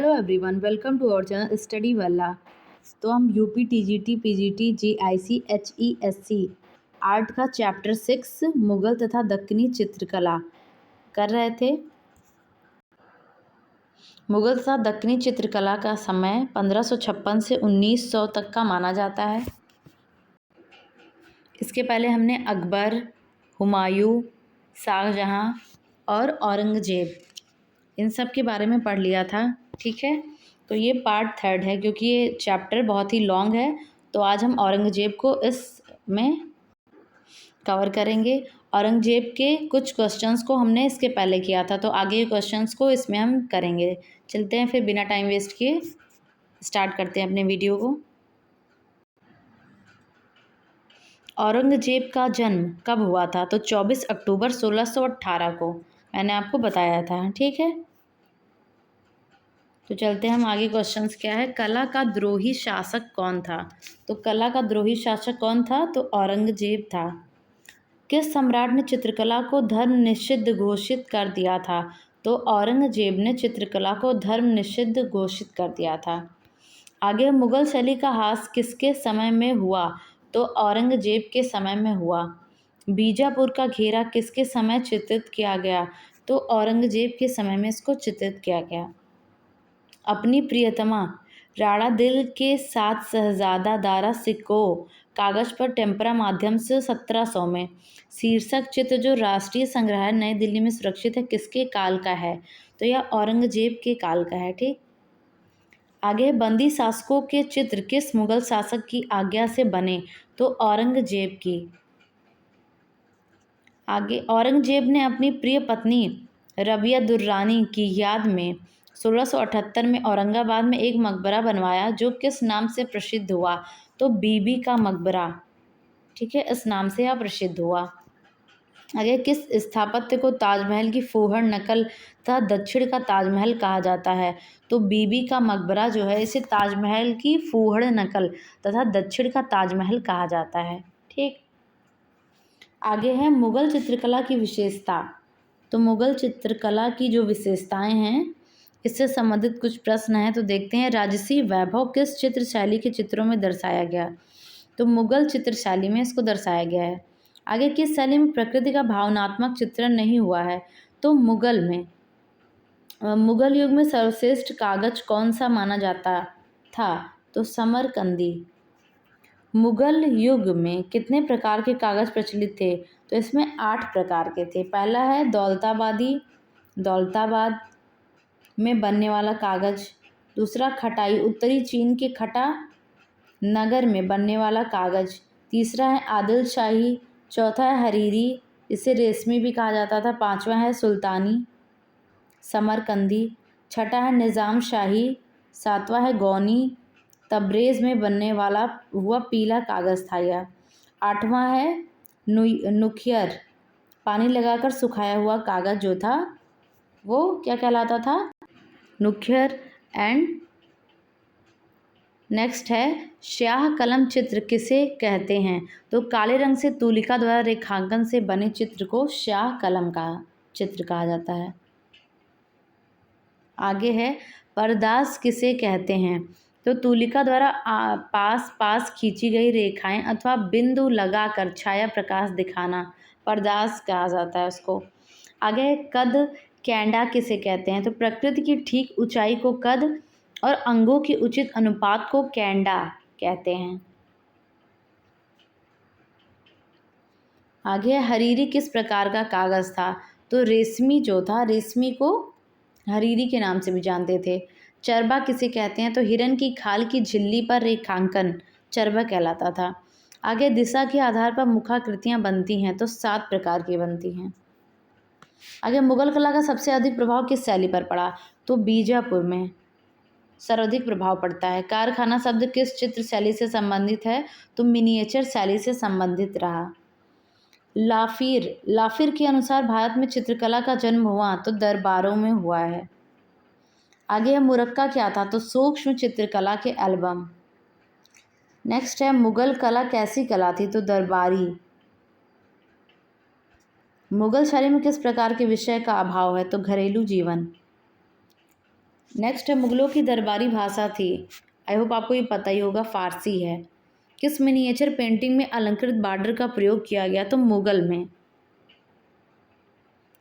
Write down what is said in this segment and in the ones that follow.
Hello everyone, welcome to our channel study वाला। तो हम UP TGT PGT GIC HESC art का chapter 6 Mughal तथा दक्कनी चित्रकला कर रहे थे। मुगल तथा दक्कनी चित्रकला का समय 1556 से 1900 तक का माना जाता है। इसके पहले हमने अकबर, हुमायूं, शाहजहां और औरंगजेब इन सब के बारे में पढ़ लिया था। ठीक है, तो ये पार्ट 3 है क्योंकि ये चैप्टर बहुत ही लॉन्ग है। तो आज हम औरंगजेब को इसमें कवर करेंगे। औरंगजेब के कुछ क्वेश्चंस को हमने इसके पहले किया था, तो आगे के क्वेश्चंस को इसमें हम करेंगे। चलते हैं फिर बिना टाइम वेस्ट किए स्टार्ट करते हैं अपने वीडियो को। औरंगजेब का जन्म कब हुआ था? तो 24 अक्टूबर 1618 को मैंने आपको बताया था। ठीक है, तो चलते हैं हम आगे। क्वेश्चंस क्या है? कला का द्रोही शासक कौन था? तो कला का द्रोही शासक कौन था? तो औरंगजेब था। किस सम्राट ने चित्रकला को धर्म निषिद्ध घोषित कर दिया था? तो औरंगजेब ने चित्रकला को धर्म निषिद्ध घोषित कर दिया था। आगे मुगल शैली का ह्रास किसके समय में हुआ? तो औरंगजेब के समय में हुआ। बीजापुर का घेरा किसके समय चित्रित किया गया? तो औरंगजेब के समय में इसको चित्रित किया गया। अपनी प्रियतमा राणा दिल के साथ शहजादा दारा सिकोह कागज पर टेम्परा माध्यम से 1700 में। शीर्षक चित्र जो राष्ट्रीय संग्रहालय नई दिल्ली में सुरक्षित है किसके काल का है? तो यह औरंगजेब के काल का है। ठीक, आगे बंदी शासकों के चित्र किस मुगल शासक की आज्ञा से बने? तो औरंगजेब की। आगे औरंगजेब ने अपनी प्रिय पत्नी रबिया दुर्रानी की याद में 1678 में औरंगाबाद में एक मकबरा बनवाया जो किस नाम से प्रसिद्ध हुआ? तो बीबी का मकबरा। ठीक है, इस नाम से यह प्रसिद्ध हुआ। आगे किस स्थापत्य को ताजमहल की फूहड़ नकल तथा दक्षिण का ताजमहल कहा जाता है? तो बीबी का मकबरा जो है इसे ताजमहल की फूहड़ नकल तथा दक्षिण का ताजमहल कहा जाता है। ठीक, आगे है मुगल चित्रकला की विशेषता। तो मुगल चित्रकला की जो विशेषताएं हैं इससे संबंधित कुछ प्रश्न हैं, तो देखते हैं। राजसी वैभव किस चित्र शैली के चित्रों में दर्शाया गया? तो मुगल चित्र शैली में इसको दर्शाया गया है। आगे किस शैली में प्रकृति का भावनात्मक चित्रण नहीं हुआ है? तो मुगल में। मुगल युग में सर्वश्रेष्ठ कागज कौन सा माना जाता था? तो समरकंदी। मुगल युग में कितने प्रकार के कागज प्रचलित थे? तो इसमें 8 प्रकार के थे। पहला है दौलताबादी, दौलताबाद में बनने वाला कागज। दूसरा खटाई, उत्तरी चीन के खटा नगर में बनने वाला कागज। तीसरा है आदिल शाही। चौथा है हरीरी, इसे रेशमी भी कहा जाता था। पांचवा है सुल्तानी समरकंदी। छठा है निज़ाम शाही। सातवां है गौनी, तबरेज़ में बनने वाला हुआ पीला कागज़ था यह। आठवां है नुखियर, पानी लगाकर सुखाया हुआ कागज़ जो था वो क्या कहलाता था? नुखियर। एंड नेक्स्ट है स्याह कलम चित्र किसे कहते हैं? तो काले रंग से तूलिका द्वारा रेखांकन से बने चित्र को स्याह कलम का चित्र कहा जाता है। आगे है परदास किसे कहते हैं? तो तूलिका द्वारा पास पास खींची गई रेखाएं अथवा बिंदु लगाकर छाया प्रकाश दिखाना परदास कहा जाता है उसको। आगे कद कैंडा किसे कहते हैं? तो प्रकृति की ठीक ऊंचाई को कद और अंगों की उचित अनुपात को कैंडा कहते हैं। आगे हरीरी किस प्रकार का कागज था? तो रेशमी जो था, रेशमी को हरीरी के नाम से भी जानते थे। चरबा किसे कहते हैं? तो हिरन की खाल की झिल्ली पर रेखांकन चरबा कहलाता था। आगे दिशा के आधार पर मुखाकृतियां बनती हैं, तो 7 प्रकार की बनती हैं। आगे मुगल कला का सबसे अधिक प्रभाव किस शैली पर पड़ा? तो बीजापुर में सर्वाधिक प्रभाव पड़ता है। कारखाना शब्द किस चित्र शैली से संबंधित है? तो मिनिएचर शैली से संबंधित रहा। लाफिर के अनुसार भारत में चित्रकला का जन्म हुआ तो दरबारों में हुआ है। आगे है मुरक्का क्या था? तो सूक्ष्म चित्रकला के एल्बम। नेक्स्ट है मुगल कला कैसी कला थी? तो दरबारी। मुगल शैली में किस प्रकार के विषय का अभाव है? तो घरेलू जीवन। नेक्स्ट है मुगलों की दरबारी भाषा थी, आई होप आपको ये पता ही होगा, फारसी है। किस मिनिएचर पेंटिंग में अलंकृत बॉर्डर का प्रयोग किया गया? तो मुगल में।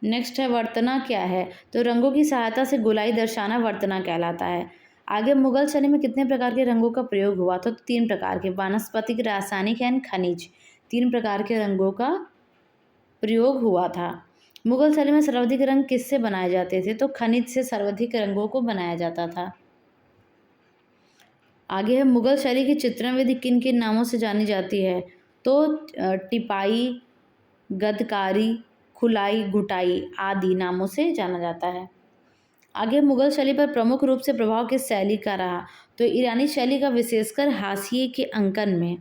नेक्स्ट है वर्तना क्या है? तो रंगों की सहायता से गोलाई दर्शाना वर्तना कहलाता है। आगे मुगल शैली में कितने प्रकार के रंगों का प्रयोग हुआ? तो 3 प्रकार के, वानस्पतिक, रासायनिक एंड खनिज। 3 प्रकार के रंगों का प्रयोग हुआ था। मुगल शैली में सर्वाधिक रंग किससे बनाए जाते थे? तो खनिज से सर्वाधिक रंगों को बनाया जाता था। आगे है मुगल शैली की चित्रण विधि किन किन नामों से जानी जाती है? तो टिपाई, गदकारी, खुलाई, घुटाई आदि नामों से जाना जाता है। आगे मुगल शैली पर प्रमुख रूप से प्रभाव किस शैली का रहा? तो ईरानी शैली का, विशेषकर हाशिए के अंकन में।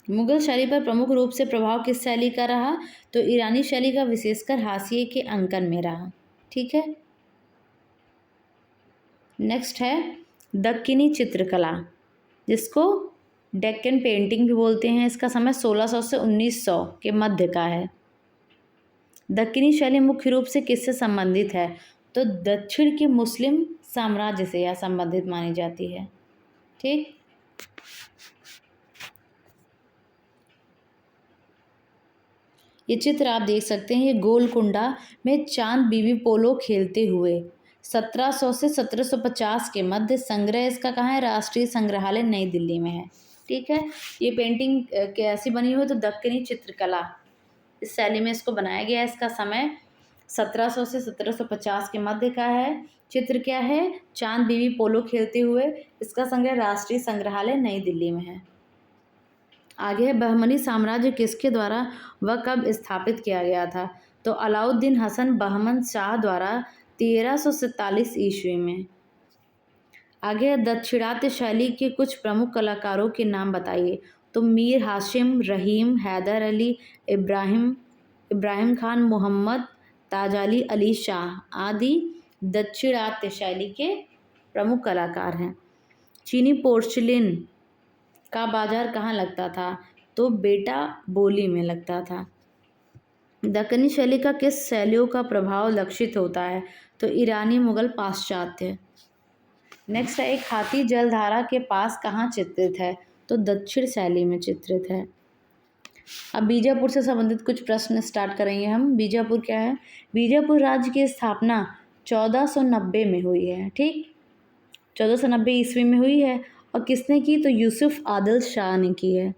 मुगल शैली पर प्रमुख रूप से प्रभाव किस शैली का रहा? तो ईरानी शैली का, विशेषकर हाशिए के अंकन में रहा। ठीक है। नेक्स्ट है दक्कनी चित्रकला, जिसको डेक्कन पेंटिंग भी बोलते हैं। इसका समय 1600 से 1900 के मध्य का है। दक्कनी शैली मुख्य रूप से किससे संबंधित है? तो दक्षिण के मुस्लिम साम्राज्य से यह संबंधित मानी जाती है। ठीक। ये चित्र आप देख सकते हैं, ये गोलकुंडा में चांद बीबी पोलो खेलते हुए 1700 से 1750 के मध्य। संग्रह इसका कहाँ है? राष्ट्रीय संग्रहालय नई दिल्ली में है। ठीक है। ये पेंटिंग कैसी बनी हुई है? तो दक्कनी चित्रकला, इस शैली में इसको बनाया गया है। इसका समय 1700 से 1750 के मध्य का है। चित्र क्या है? चांद बीबी पोलो खेलते हुए। इसका संग्रह राष्ट्रीय संग्रहालय नई दिल्ली में है। आगे है बहमनी साम्राज्य किसके द्वारा व कब स्थापित किया गया था? तो अलाउद्दीन हसन बहमन शाह द्वारा 1347 ईस्वी में। आगे है दक्षिणात्य शैली के कुछ प्रमुख कलाकारों के नाम बताइए। तो मीर हाशिम, रहीम, हैदर अली, इब्राहिम खान, मोहम्मद ताज अली शाह आदि दक्षिणात्य शैली के प्रमुख कलाकार हैं। चीनी पोर्सिलेन का बाजार कहाँ लगता था? तो बेटा बोली में लगता था। दक्कनी शैली का किस शैलियों का प्रभाव लक्षित होता है? तो ईरानी, मुगल, पाश्चात्य। नेक्स्ट है एक हाथी जलधारा के पास कहाँ चित्रित है? तो दक्षिण शैली में चित्रित है। अब बीजापुर से संबंधित कुछ प्रश्न स्टार्ट करेंगे हम। बीजापुर क्या है? बीजापुर राज्य की स्थापना 1490 में हुई है। ठीक, 1490 ईस्वी में हुई है। और किसने की? तो यूसुफ आदिल शाह ने की है।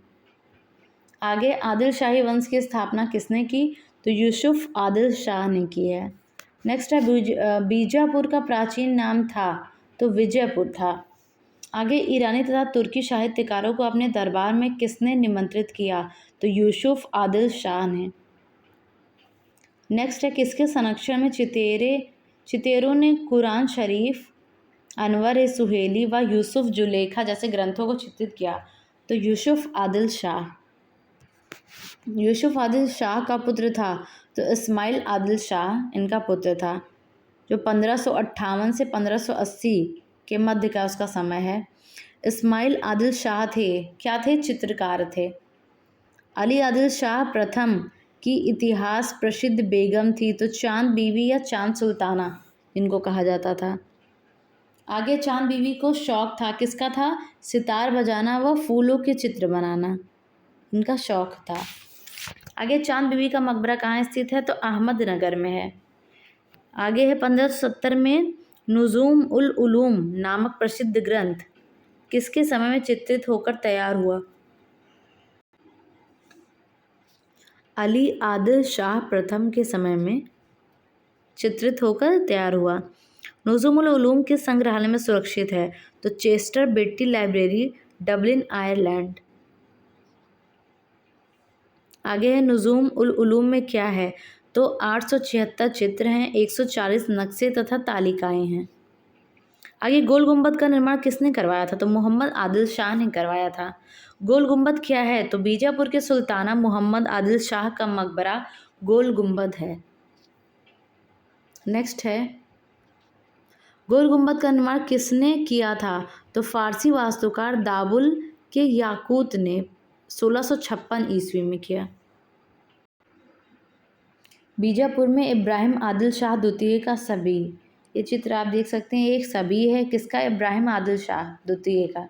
आगे आदिल शाही वंश की स्थापना किसने की? तो यूसुफ आदिल शाह ने की है। नेक्स्ट है बीजापुर का प्राचीन नाम था? तो विजयपुर था। आगे ईरानी तथा तुर्की साहित्यकारों को अपने दरबार में किसने निमंत्रित किया? तो यूसुफ आदिल शाह ने। नेक्स्ट है किसके संरक्षण में चितेरों ने कुरान शरीफ, अनवर सुहेली व यूसुफ जुलेखा जैसे ग्रंथों को चित्रित किया? तो यूसुफ आदिल शाह। यूसुफ आदिल शाह का पुत्र था? तो इस्माइल आदिल शाह इनका पुत्र था, जो 1558 से 1580 के मध्य का उसका समय है। इस्माइल आदिल शाह थे, क्या थे? चित्रकार थे। अली आदिल शाह प्रथम की इतिहास प्रसिद्ध बेगम थी? तो चांद बीवी या चांद सुल्ताना इनको कहा जाता था। आगे चांद बीवी को शौक था, किसका था? सितार बजाना व फूलों के चित्र बनाना, इनका शौक था। आगे चांद बीवी का मकबरा कहाँ स्थित है? तो अहमदनगर में है। आगे है 1570 में नुजूम उल उलूम नामक प्रसिद्ध ग्रंथ किसके समय में चित्रित होकर तैयार हुआ? अली आदिल शाह प्रथम के समय में चित्रित होकर तैयार हुआ। नुजूम उल उलूम किस संग्रहालय में सुरक्षित है? तो चेस्टर बेट्टी लाइब्रेरी, डबलिन, आयरलैंड। आगे है नुजूम उल उलूम में क्या है? तो 876 चित्र हैं, 140 नक्शे तथा तालिकाएं हैं। आगे गोल गुंबद का निर्माण किसने करवाया था? तो मोहम्मद आदिल शाह ने करवाया था। गोल गुंबद क्या है? तो बीजापुर के सुल्ताना मोहम्मद आदिल शाह का मकबरा गोल गुंबद है। नेक्स्ट है गोल गुंबद का निर्माण किसने किया था? तो फारसी वास्तुकार दाबुल के याकूत ने 1656 ईस्वी में किया। बीजापुर में इब्राहिम आदिल शाह द्वितीय का सभी, ये चित्र आप देख सकते हैं, एक सभी है किसका, इब्राहिम आदिल शाह द्वितीय का।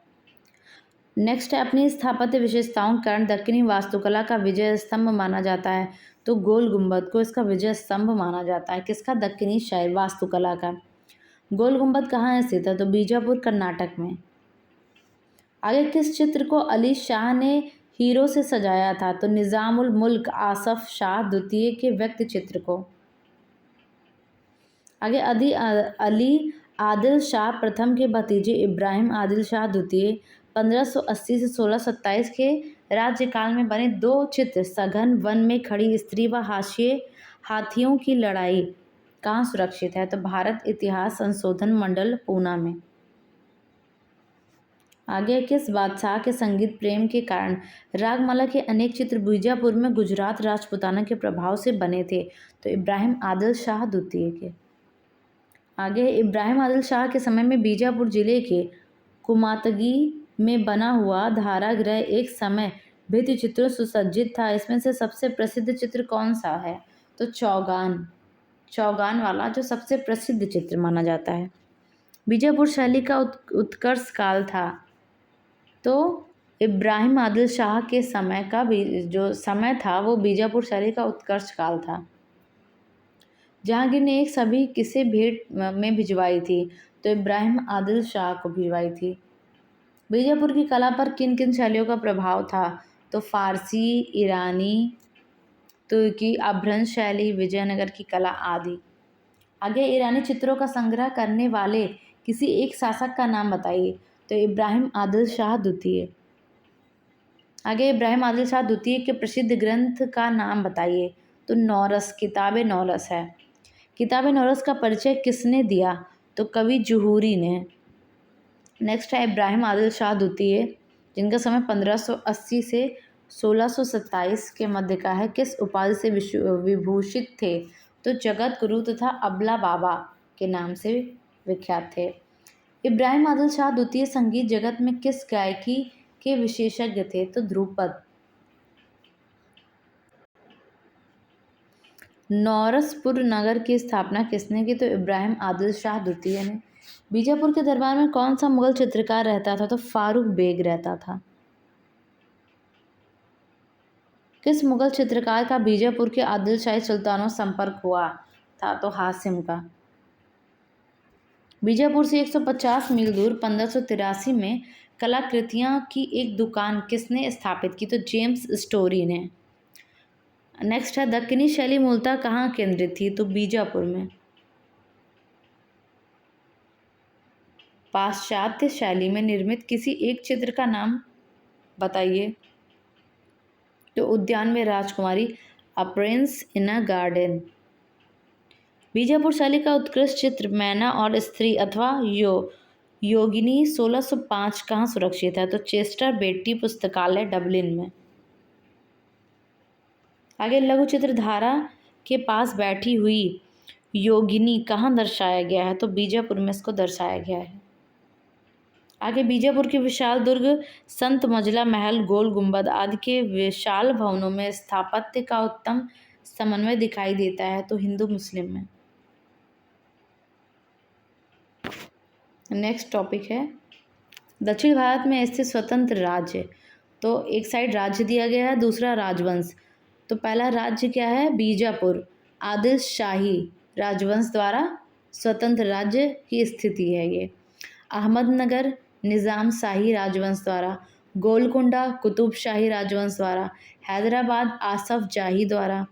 नेक्स्ट है अपनी स्थापत्य विशेषताओं के कारण दक्कनी वास्तुकला का विजय स्तंभ माना जाता है, तो गोल गुंबद को इसका विजय स्तंभ माना जाता है, किसका, दक्कनी शैली वास्तुकला का। गोल गुंबद कहाँ स्थित है, तो बीजापुर कर्नाटक में। आगे किस चित्र को अली शाह ने हीरो से सजाया था, तो निज़ाम उल मुल्क आसफ शाह द्वितीय के व्यक्ति चित्र को। आगे अली आदिल शाह प्रथम के भतीजे इब्राहिम आदिल शाह द्वितीय 1580 से 1627 के राज्यकाल में बने दो चित्र सघन वन में खड़ी स्त्री व हाथियों की लड़ाई कहाँ सुरक्षित है, तो भारत इतिहास संशोधन मंडल पूना में। आगे किस बादशाह के संगीत प्रेम के कारण रागमाला के अनेक चित्र बीजापुर में गुजरात राजपुताना के प्रभाव से बने थे, तो इब्राहिम आदिल शाह द्वितीय के। आगे इब्राहिम आदिल शाह के समय में बीजापुर जिले के कुमातगी में बना हुआ धारागृह एक समय भित्ति चित्रों सुसज्जित था। इसमें से सबसे प्रसिद्ध चित्र कौन सा है, तो चौगान वाला जो सबसे प्रसिद्ध चित्र माना जाता है। बीजापुर शैली का उत्कर्ष काल था, तो इब्राहिम आदिल शाह के समय का जो समय था वो बीजापुर शैली का उत्कर्ष काल था। जहांगीर ने एक सभी किसे भेंट में भिजवाई थी, तो इब्राहिम आदिल शाह को भिजवाई थी। बीजापुर की कला पर किन किन शैलियों का प्रभाव था, तो फारसी, ईरानी, तुर्की, अभ्रंश शैली, विजयनगर की कला आदि। आगे इरानी चित्रों का संग्रह करने वाले किसी एक शासक का नाम बताइए, तो इब्राहिम आदिल शाह द्वितीय। आगे इब्राहिम आदिल शाह द्वितीय के प्रसिद्ध ग्रंथ का नाम बताइए, तो नौरस, किताब नौरस है। किताब नौरस का परिचय किसने दिया, तो कवि जुहूरी ने। नेक्स्ट है इब्राहिम आदिल शाह द्वितीय, जिनका समय 1580 से 1627 के मध्य का है, किस उपाधि से विभूषित थे, तो जगत गुरु तथा अबला बाबा के नाम से विख्यात थे। इब्राहिम आदिल शाह द्वितीय संगीत जगत में किस गायकी के विशेषज्ञ थे, तो ध्रुपद। नौरसपुर नगर की स्थापना किसने की, तो इब्राहिम आदिल शाह द्वितीय ने। बीजापुर के दरबार में कौन सा मुगल चित्रकार रहता था, तो फारूक बेग रहता था। किस मुगल चित्रकार का बीजापुर के आदिल शाही सुल्तानों संपर्क हुआ था, तो हासिम का। बीजापुर से 150 मील दूर 1583 में कलाकृतियां की एक दुकान किसने स्थापित की, तो जेम्स स्टोरी ने। नेक्स्ट है दक्कनी शैली मूलतः कहाँ केंद्रित थी, तो बीजापुर में। पाश्चात्य शैली में निर्मित किसी एक चित्र का नाम बताइए, तो उद्यान में राजकुमारी, a prince in a garden. Bijapur शैली का उत्कृष्ट चित्र मैना और स्त्री अथवा योगिनी 1605 कहाँ सुरक्षित है, तो चेस्टर बेट्टी पुस्तकालय डबलिन में। आगे लघु चित्र धारा के पास बैठी हुई योगिनी कहाँ दर्शाया गया है, तो बीजापुर में इसको दर्शाया गया है। आगे बीजापुर के विशाल दुर्ग, संत मजला महल, गोल गुंबद आदि के विशाल भवनों में स्थापत्य का उत्तम समन्वय दिखाई देता है, तो हिंदू मुस्लिम में। नेक्स्ट टॉपिक है दक्षिण भारत में स्थित स्वतंत्र राज्य, तो एक साइड राज्य दिया गया है, दूसरा राजवंश। तो पहला राज्य क्या है, बीजापुर आदिल शाही राजवंश द्वारा स्वतंत्र राज्य की स्थिति है ये। अहमदनगर निज़ाम शाही राजवंश द्वारा, गोलकुंडा कुतुब शाही राजवंश द्वारा, हैदराबाद आसफ जाही द्वारा।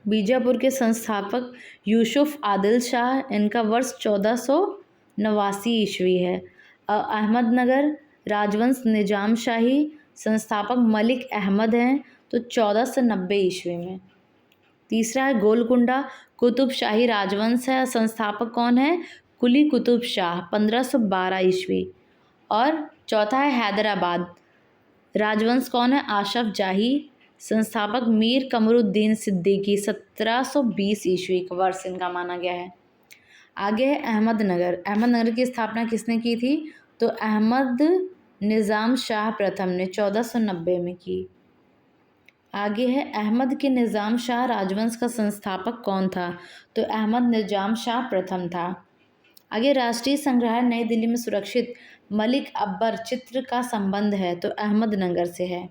बीजापुर के संस्थापक यूसुफ आदिल शाह, इनका वर्ष 1489 ईस्वी है। अहमदनगर राजवंश निजाम शाही, संस्थापक मलिक अहमद हैं, तो 1490 ईस्वी में। तीसरा है गोलकुंडा कुतुब शाही राजवंश है, संस्थापक कौन है, कुली कुतुब शाह, 1512 ईस्वी। और चौथा है हैदराबाद राजवंश कौन है, आसफ जाही, संस्थापक मीर कमरुद्दीन सिद्दीकी, 1720 ईस्वी का वर्ष इनका माना गया है। आगे है अहमदनगर की स्थापना किसने की थी, तो अहमद निज़ाम शाह प्रथम ने 1490 में की। आगे है अहमद के निज़ाम शाह राजवंश का संस्थापक कौन था? तो अहमद निजाम शाह प्रथम था। आगे राष्ट्रीय संग्रहालय नई दिल्ली में सुरक्षित मलिक अकबर चित्र का संबंध है? तो अहमदनगर से है।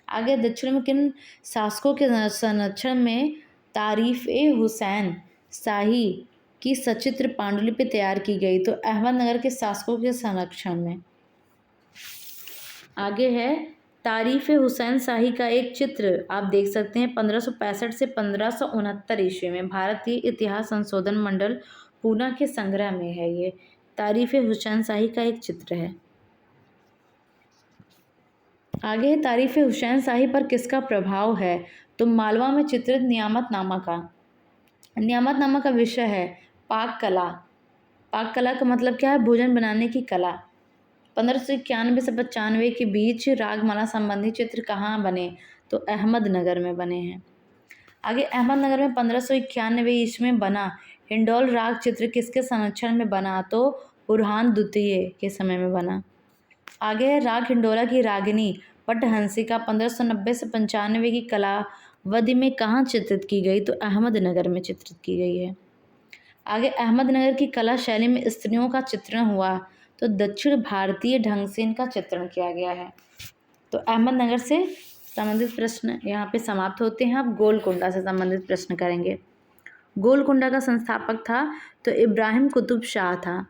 आगे दक्षिण में किन शासकों के संरक्षण में तारीफ ए हुसैन शाही की सचित्र पांडुलिपि तैयार की गई? तो अहमदनगर के शासकों के संरक्षण में। आगे है तारीफ ए हुसैन शाही का एक चित्र आप देख सकते हैं 1565 से 1569 ईस्वी में भारतीय इतिहास संशोधन मंडल पूना के संग्रह में है। ये तारीफ ए हुसैन शाही का एक चित्र है। आगे है तारीफ ए हुसैन शाही पर किसका प्रभाव है? तो मालवा में चित्रित नियामतनामा का। नियामतनामा का विषय है पाक कला। पाक कला का मतलब क्या है? भोजन बनाने की कला। 1591 से 95 के बीच रागमाला संबंधी चित्र कहाँ बने? तो अहमदनगर में बने हैं। आगे अहमदनगर में 1591 ईस्वी में बना हिंडोल राग चित्र किसके संरक्षण में बना? तो बुरहान द्वितीय के समय में बना। आगे है राग हिंडोला की रागिनी पटहंसिका 1590 से 95 की कलावधि में कहाँ चित्रित की गई? तो अहमदनगर में चित्रित की गई है। आगे अहमदनगर की कला शैली में स्त्रियों का चित्रण हुआ? तो दक्षिण भारतीय ढंग से इनका चित्रण किया गया है। तो अहमदनगर से संबंधित प्रश्न यहाँ पे समाप्त होते हैं। अब गोलकुंडा से संबंधित प्रश्न करेंगे। गोलकुंडा का संस्थापक था तो इब्राहिम कुतुब शाह था।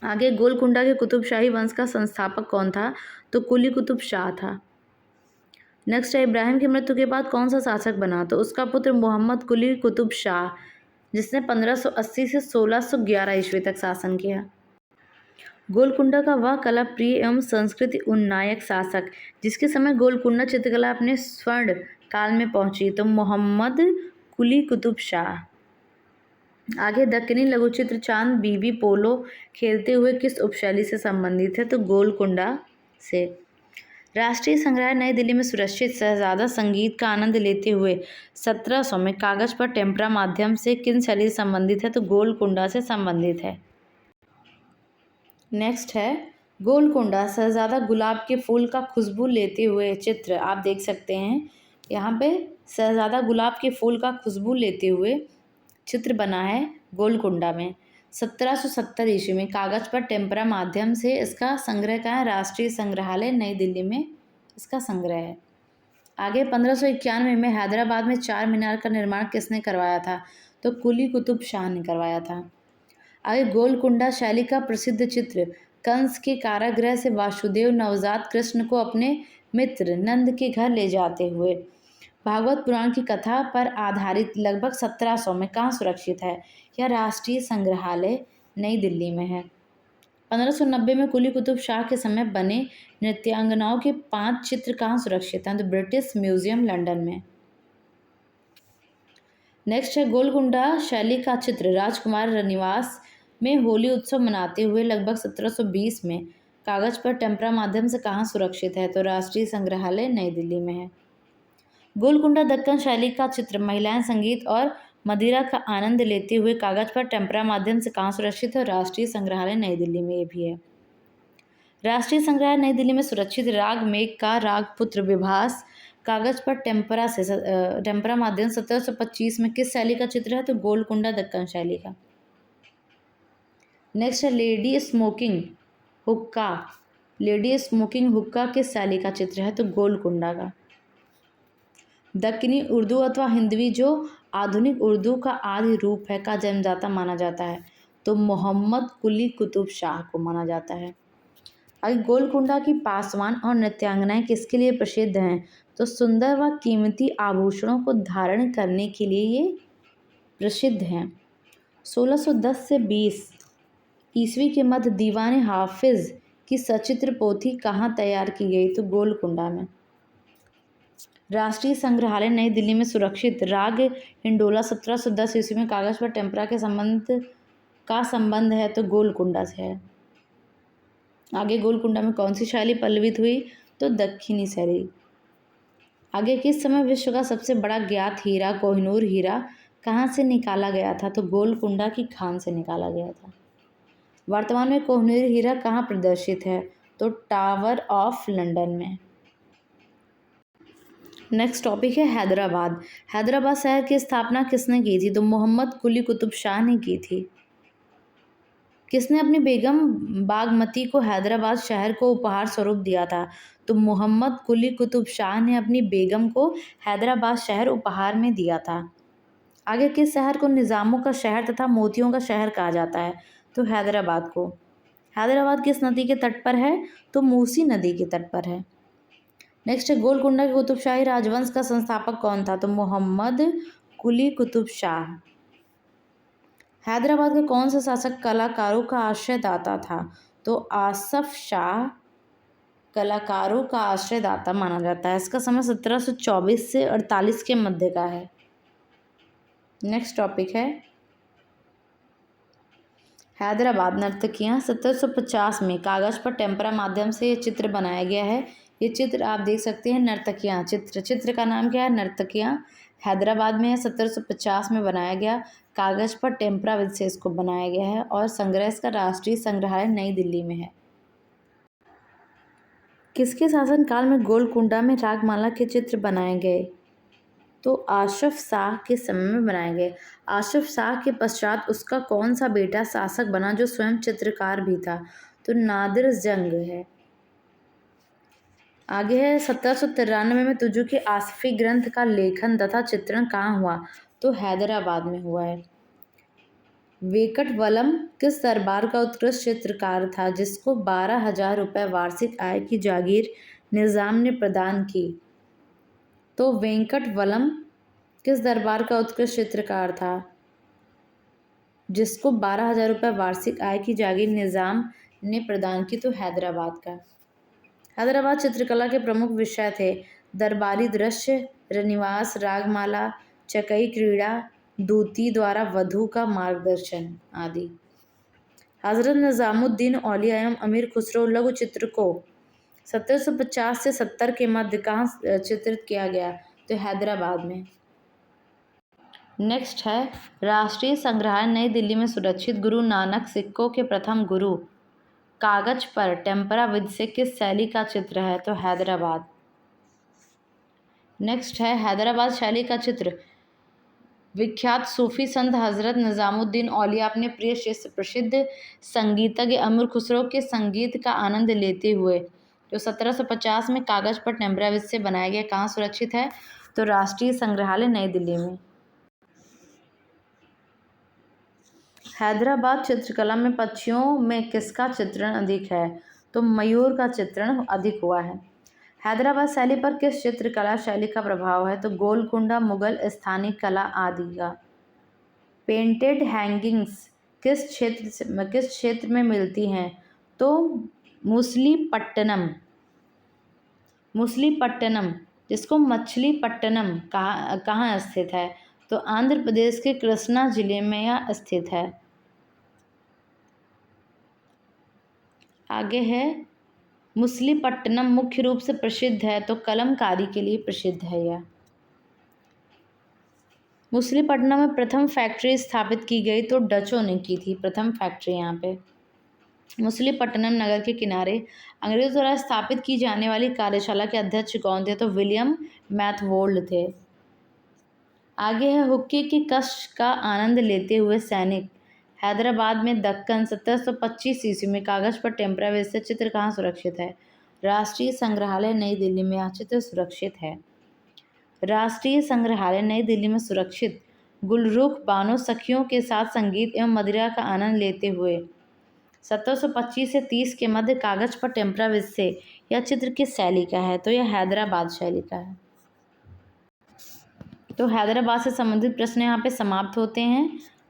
आगे गोलकुंडा के कुतुबशाही वंश का संस्थापक कौन था? तो कुली कुतुब शाह था। नेक्स्ट है इब्राहिम की मृत्यु के बाद कौन सा शासक बना? तो उसका पुत्र मोहम्मद कुली कुतुब शाह जिसने 1580 से 1611 ईस्वी तक शासन किया। गोलकुंडा का वह कला प्रिय एवं संस्कृति उन्नायक शासक जिसके समय गोलकुंडा चित्रकला अपने स्वर्ण काल में पहुंची? तो मोहम्मद कुली कुतुब शाह। आगे दक्कनी लघुचित्र चांद बीबी पोलो खेलते हुए किस उपशैली से संबंधित है? तो गोलकुंडा से। राष्ट्रीय संग्रहालय नई दिल्ली में सुरक्षित शहजादा संगीत का आनंद लेते हुए 1700 में कागज पर टेम्परा माध्यम से किन शैली से संबंधित है? तो गोलकुंडा से संबंधित है। नेक्स्ट है गोलकुंडा शहजादा गुलाब के फूल का खुशबू लेते हुए चित्र आप देख सकते हैं। यहाँ पे शहजादा गुलाब के फूल का खुशबू लेते हुए चित्र बना है गोलकुंडा में। 1770 ईस्वी में कागज पर टेम्परा माध्यम से इसका संग्रह कहाँ है? राष्ट्रीय संग्रहालय नई दिल्ली में इसका संग्रह है। आगे 1591 में हैदराबाद में चार मीनार का निर्माण किसने करवाया था? तो कुली कुतुब शाह ने करवाया था। आगे गोलकुंडा शैली का प्रसिद्ध चित्र कंस के कारागृह से वासुदेव नवजात कृष्ण को अपने मित्र नंद के घर ले जाते हुए भागवत पुराण की कथा पर आधारित लगभग 1700 में कहाँ सुरक्षित है? यह राष्ट्रीय संग्रहालय नई दिल्ली में है। 1590 में कुली कुतुब शाह के समय बने नृत्यांगनाओं के 5 चित्र कहाँ सुरक्षित हैं? तो ब्रिटिश म्यूजियम लंदन में। नेक्स्ट है गोलकुंडा शैली का चित्र राजकुमार निवास में होली उत्सव मनाते हुए लगभग 1720 में कागज पर टेम्परा माध्यम से कहाँ सुरक्षित है? तो राष्ट्रीय संग्रहालय नई दिल्ली में है। गोलकुंडा दक्कन शैली का चित्र महिलाएं संगीत और मदिरा का आनंद लेते हुए कागज पर टेम्परा माध्यम से कहाँ सुरक्षित है? राष्ट्रीय संग्रहालय नई दिल्ली में ये भी है। राष्ट्रीय संग्रहालय नई दिल्ली में सुरक्षित राग मेघ का रागपुत्र विभास कागज पर टेम्परा माध्यम 1725 में किस शैली का चित्र है? तो गोलकुंडा दक्कन शैली का। नेक्स्ट है लेडी स्मोकिंग हुक्का। लेडी स्मोकिंग हुक्का किस शैली का चित्र है? तो गोलकुंडा का। दक्कनी उर्दू अथवा हिंदवी जो आधुनिक उर्दू का आदि रूप है का जन्मदाता माना जाता है? तो मोहम्मद कुली कुतुब शाह को माना जाता है। आगे गोलकुंडा की पासवान और नृत्यांगनाएं किसके लिए प्रसिद्ध हैं? तो सुंदर व कीमती आभूषणों को धारण करने के लिए ये प्रसिद्ध हैं। 1610 से 20 ईस्वी के मध्य दीवान हाफिज की सचित्र पोथी कहाँ तैयार की गई? तो गोलकुंडा में। राष्ट्रीय संग्रहालय नई दिल्ली में सुरक्षित राग हिंडोला 1710 ईस्वी में कागज पर टेम्परा के संबंध है? तो गोलकुंडा से है। आगे गोलकुंडा में कौन सी शैली पल्लवित हुई? तो दक्षिणी शैली। आगे किस समय विश्व का सबसे बड़ा ज्ञात हीरा कोहिनूर हीरा कहाँ से निकाला गया था? तो गोलकुंडा की खान से निकाला गया था। वर्तमान में कोहिनूर हीरा कहाँ प्रदर्शित है? तो टावर ऑफ लंदन में। नेक्स्ट टॉपिक है हैदराबाद। हैदराबाद शहर की स्थापना किसने की थी? तो मोहम्मद कुली कुतुब शाह ने की थी। किसने अपनी बेगम बागमती को हैदराबाद शहर को उपहार स्वरूप दिया था? तो मोहम्मद कुली कुतुब शाह ने अपनी बेगम को हैदराबाद शहर उपहार में दिया था। आगे किस शहर को निज़ामों का शहर तथा मोतियों का शहर कहा जाता है? तो हैदराबाद को। हैदराबाद किस नदी के तट पर है? तो मूसी नदी के तट पर है। नेक्स्ट है गोलकुंडा के कुतुबशाही राजवंश का संस्थापक कौन था? तो मोहम्मद कुली कुतुब शाह। हैदराबाद के कौन से शासक कलाकारों का आश्रयदाता था? तो आसफ शाह कलाकारों का आश्रयदाता माना जाता है। इसका समय 1724 से 48 के मध्य का है। नेक्स्ट टॉपिक है हैदराबाद नर्तकियां। 1750 में कागज पर टेम्परा माध्यम से ये चित्र बनाया गया है। ये चित्र आप देख सकते हैं नर्तकियां। चित्र का नाम क्या है? नर्तकियां। हैदराबाद में है, 1750 में बनाया गया। कागज पर टेम्परा विधि से इसको बनाया गया है और संग्रह इसका राष्ट्रीय संग्रहालय नई दिल्ली में है। किसके शासनकाल में गोलकुंडा में रागमाला के चित्र बनाए गए? तो आशफ शाह के समय में बनाए गए। आशफ शाह के पश्चात उसका कौन सा बेटा शासक बना जो स्वयं चित्रकार भी था? तो नादिर जंग है। आगे है 1793 में तुजु के आसफी ग्रंथ का लेखन तथा चित्रण कहाँ हुआ? तो हैदराबाद में हुआ है। वेंकटवलम किस दरबार का उत्कृष्ट चित्रकार था जिसको 12,000 रुपये वार्षिक आय की जागीर निजाम ने प्रदान की? तो वेंकटवलम किस दरबार का उत्कृष्ट चित्रकार था जिसको 12,000 रुपये वार्षिक आय की जागीर निजाम ने प्रदान की? तो हैदराबाद का। हैदराबाद चित्रकला के प्रमुख विषय थे दरबारी दृश्य, रनिवास, रागमाला, चकई क्रीड़ा, दूती द्वारा वधू का मार्गदर्शन आदि। हजरत निजामुद्दीन औलिया एवं अमीर खुसरो लघु चित्र को 1750 से 70 के मध्य कहाँ चित्रित किया गया? तो हैदराबाद में। नेक्स्ट है राष्ट्रीय संग्रहालय नई दिल्ली में सुरक्षित गुरु नानक सिक्कों के प्रथम गुरु कागज पर टेम्परा विधि से किस शैली का चित्र है? तो हैदराबाद। नेक्स्ट है हैदराबाद शैली का चित्र विख्यात सूफी संत हजरत निजामुद्दीन औलिया अपने प्रिय शिष्य प्रसिद्ध संगीतज्ञ अमीर खुसरो के संगीत का आनंद लेते हुए जो 1750 में कागज पर टेम्परा विधि से बनाया गया कहाँ सुरक्षित है? तो राष्ट्रीय संग्रहालय नई दिल्ली में। हैदराबाद चित्रकला में पक्षियों में किसका चित्रण अधिक है? तो मयूर का चित्रण अधिक हुआ है। हैदराबाद शैली पर किस चित्रकला शैली का प्रभाव है? तो गोलकुंडा, मुगल, स्थानीय कला आदि का। पेंटेड हैंगिंग्स किस क्षेत्र में मिलती हैं? तो मुसलीपट्टनम जिसको मछलीपट्टनम कहाँ स्थित है? तो आंध्र प्रदेश के कृष्णा जिले में यह स्थित है। आगे है मुसलीपट्टनम मुख्य रूप से प्रसिद्ध है तो कलमकारी के लिए प्रसिद्ध है यह। मुसलीपट्टनम में प्रथम फैक्ट्री स्थापित की गई तो डचों ने की थी प्रथम फैक्ट्री यहाँ पे। मुसलीपट्टनम नगर के किनारे अंग्रेजों द्वारा स्थापित की जाने वाली कार्यशाला के अध्यक्ष कौन थे? तो विलियम मैथवोल्ड थे। आगे है हुक्के के कष्ट का आनंद लेते हुए सैनिक। हैदराबाद में दक्कन 1725 ईस्वी में कागज पर टेम्परा विधि से चित्र कहाँ सुरक्षित है? राष्ट्रीय संग्रहालय नई दिल्ली में यह चित्र सुरक्षित है। राष्ट्रीय संग्रहालय नई दिल्ली में सुरक्षित गुलरुख बानो सखियों के साथ संगीत एवं मदिरा का आनंद लेते हुए 1725 से 30 के मध्य कागज पर टेम्परा विधि से यह चित्र किस शैली का है? तो यह हैदराबाद शैली का है। तो हैदराबाद से संबंधित प्रश्न यहाँ पे समाप्त होते हैं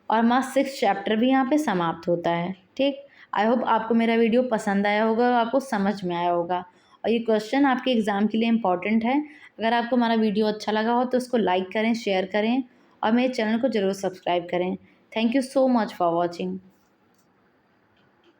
और हमारा 6th चैप्टर भी यहाँ पे समाप्त होता है। ठीक, आई होप आपको मेरा वीडियो पसंद आया होगा और आपको समझ में आया होगा और ये क्वेश्चन आपके एग्ज़ाम के लिए इम्पॉर्टेंट है। अगर आपको हमारा वीडियो अच्छा लगा हो तो उसको लाइक करें, शेयर करें और मेरे चैनल को ज़रूर सब्सक्राइब करें। Thank you so much for watching.